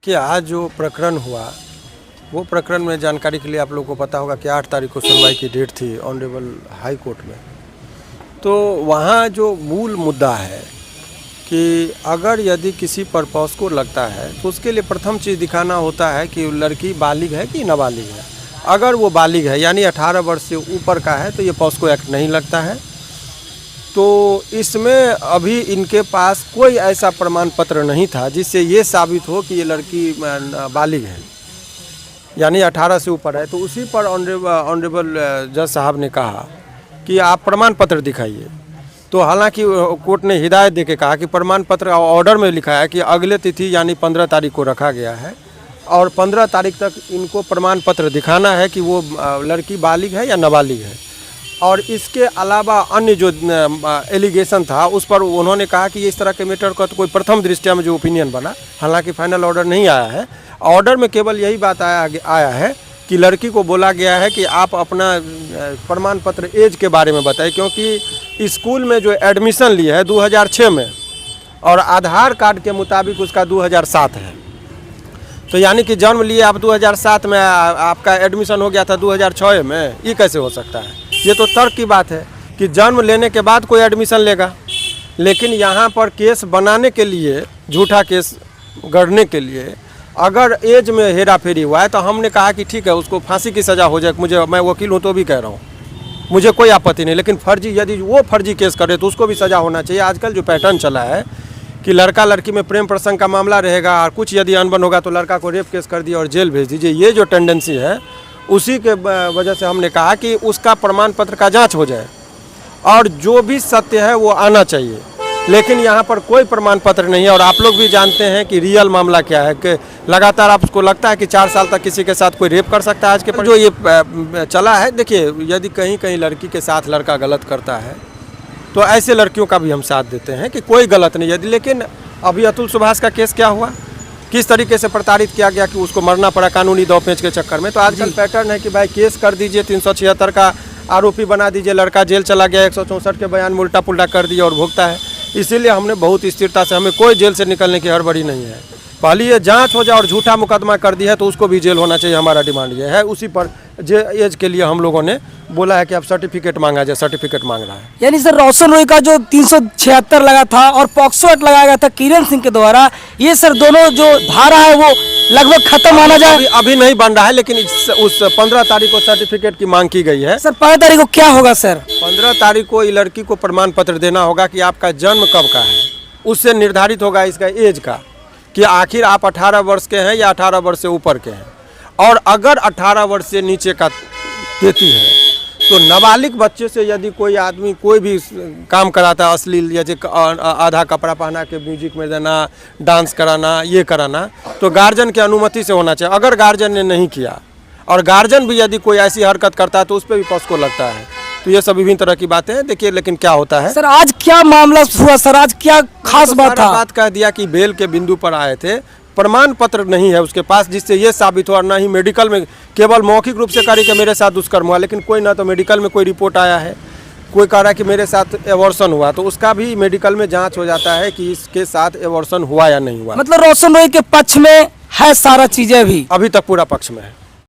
कि आज जो प्रकरण हुआ वो प्रकरण में जानकारी के लिए आप लोगों को पता होगा कि 8 तारीख को सुनवाई की डेट थी ऑनरेबल हाई कोर्ट में। तो वहाँ जो मूल मुद्दा है कि अगर यदि किसी पर्पस को लगता है तो उसके लिए प्रथम चीज़ दिखाना होता है कि लड़की बालिग है कि नाबालिग है। अगर वो बालिग है यानी 18 वर्ष से ऊपर का है तो ये पॉस्को एक्ट नहीं लगता है। तो इसमें अभी इनके पास कोई ऐसा प्रमाण पत्र नहीं था जिससे ये साबित हो कि ये लड़की बालिग है यानी 18 से ऊपर है। तो उसी पर ऑनरेबल जज साहब ने कहा कि आप प्रमाण पत्र दिखाइए। तो हालांकि कोर्ट ने हिदायत देके कहा कि प्रमाण पत्र ऑर्डर में लिखा है कि अगले तिथि यानी 15 तारीख को रखा गया है और 15 तारीख तक इनको प्रमाण पत्र दिखाना है कि वो लड़की बालिग है या नाबालिग है। और इसके अलावा अन्य जो एलिगेशन था उस पर उन्होंने कहा कि इस तरह के मैटर का तो कोई प्रथम दृष्टया में जो ओपिनियन बना, हालांकि फाइनल ऑर्डर नहीं आया है। ऑर्डर में केवल यही बात आया है कि लड़की को बोला गया है कि आप अपना प्रमाण पत्र एज के बारे में बताएं, क्योंकि स्कूल में जो एडमिशन लिया है 2006 में और आधार कार्ड के मुताबिक उसका 2007 है। तो यानी कि जन्म लिए आप 2007 में, आपका एडमिशन हो गया था 2006 में, ये कैसे हो सकता है? ये तो तर्क की बात है कि जन्म लेने के बाद कोई एडमिशन लेगा। लेकिन यहाँ पर केस बनाने के लिए, झूठा केस गढ़ने के लिए अगर एज में हेरा फेरी हुआ है तो हमने कहा कि ठीक है, उसको फांसी की सज़ा हो जाए। मैं वकील हूँ तो भी कह रहा हूँ, मुझे कोई आपत्ति नहीं। लेकिन फर्जी, यदि वो फर्जी केस करे तो उसको भी सज़ा होना चाहिए। आजकल जो पैटर्न चला है कि लड़का लड़की में प्रेम प्रसंग का मामला रहेगा और कुछ यदि अनबन होगा तो लड़का को रेप केस कर दिया और जेल भेज दीजिए, ये जो टेंडेंसी है उसी के वजह से हमने कहा कि उसका प्रमाण पत्र का जांच हो जाए और जो भी सत्य है वो आना चाहिए। लेकिन यहाँ पर कोई प्रमाण पत्र नहीं है और आप लोग भी जानते हैं कि रियल मामला क्या है कि लगातार आपको लगता है कि 4 साल तक किसी के साथ कोई रेप कर सकता है। आज के पर जो ये चला है, देखिए, यदि कहीं कहीं लड़की के साथ लड़का गलत करता है तो ऐसे लड़कियों का भी हम साथ देते हैं कि कोई गलत नहीं यदि। लेकिन अभी अतुल सुभाष का केस क्या हुआ, किस तरीके से प्रताड़ित किया गया कि उसको मरना पड़ा कानूनी दौपेंच के चक्कर में। तो आजकल पैटर्न है कि भाई केस कर दीजिए, 376 का आरोपी बना दीजिए, लड़का जेल चला गया, 164 के बयान में उल्टा पुल्टा कर दिया और भुगता है। इसीलिए हमने बहुत स्थिरता से, हमें कोई जेल से निकलने की हड़बड़ी नहीं है। पहले ये जांच हो जाए और झूठा मुकदमा कर दिया है तो उसको भी जेल होना चाहिए, हमारा डिमांड ये है। उसी पर एज के लिए हम लोगों ने बोला है कि अब सर्टिफिकेट मांगा जाए, सर्टिफिकेट मांग रहा है। यानी सर रोशन रोय का जो 376 लगा था और पॉक्सो एक्ट लगाया गया था किरण सिंह के द्वारा, ये सर दोनों जो धारा है वो लगभग खत्म माना जाए। अभी नहीं बन रहा है, लेकिन उस 15 तारीख को सर्टिफिकेट की मांग की गई है। सर 15 तारीख को क्या होगा सर? 15 तारीख को ये लड़की को प्रमाण पत्र देना होगा कि आपका जन्म कब का है। उससे निर्धारित होगा इसका एज का कि आखिर आप 18 वर्ष के हैं या 18 वर्ष से ऊपर के हैं। और अगर 18 वर्ष से नीचे का देती है तो नाबालिग बच्चे से यदि कोई आदमी कोई भी काम कराता है, अश्लील जैसे आधा कपड़ा पहना के म्यूजिक में देना, डांस कराना, ये कराना, तो गार्जियन की अनुमति से होना चाहिए। अगर गार्जियन ने नहीं किया और गार्जियन भी यदि कोई ऐसी हरकत करता है तो उस पर भी पॉस्को लगता है। तो ये सब विभिन्न तरह की बातें हैं। देखिए, लेकिन क्या होता है सर, आज क्या मामला हुआ सर? आज क्या खास बात था? बात कह दिया कि बेल के बिंदु पर आए थे, प्रमाण पत्र नहीं है उसके पास जिससे ये साबित हो, और ना ही मेडिकल में, केवल मौखिक रूप से करी कि मेरे साथ दुष्कर्म हुआ, लेकिन कोई ना तो मेडिकल में कोई रिपोर्ट आया है, कोई कह रहा है कि मेरे साथ एबॉर्शन हुआ, तो उसका भी मेडिकल में जांच हो जाता है कि इसके साथ एबॉर्शन हुआ या नहीं हुआ। मतलब रोशन रोय के पक्ष में है सारा चीजें, अभी तक पूरा पक्ष में है।